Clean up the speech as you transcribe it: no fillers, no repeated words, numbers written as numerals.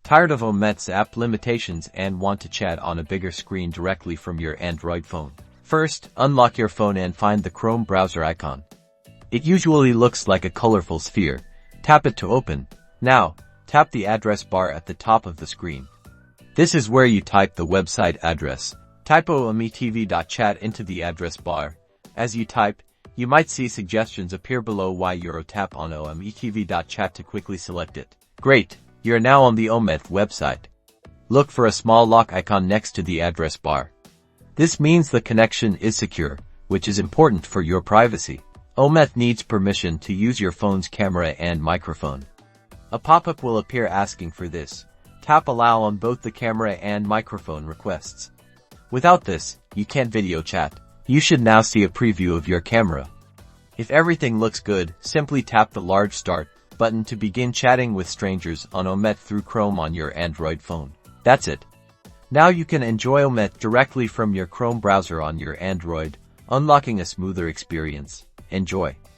Tired of omet's app limitations and want to chat on a bigger screen directly from your Android phone? First, unlock your phone and find the Chrome browser icon. It usually looks like a colorful sphere. Tap it to open. Now, tap the address bar at the top of the screen. This is where you type the website address. Type ometv.chat into the address bar. As you type, you might see suggestions appear below. Tap on ometv.chat to quickly select it. Great, you're now on the omet website. Look for a small lock icon next to the address bar. This means the connection is secure, which is important for your privacy. Omet needs permission to use your phone's camera and microphone. A pop-up will appear asking for this. Tap allow on both the camera and microphone requests. Without this, you can't video chat. You should now see a preview of your camera. If everything looks good, simply tap the large start button to begin chatting with strangers on omet through Chrome on your Android phone. That's it. Now you can enjoy omet directly from your Chrome browser on your Android, unlocking a smoother experience. Enjoy.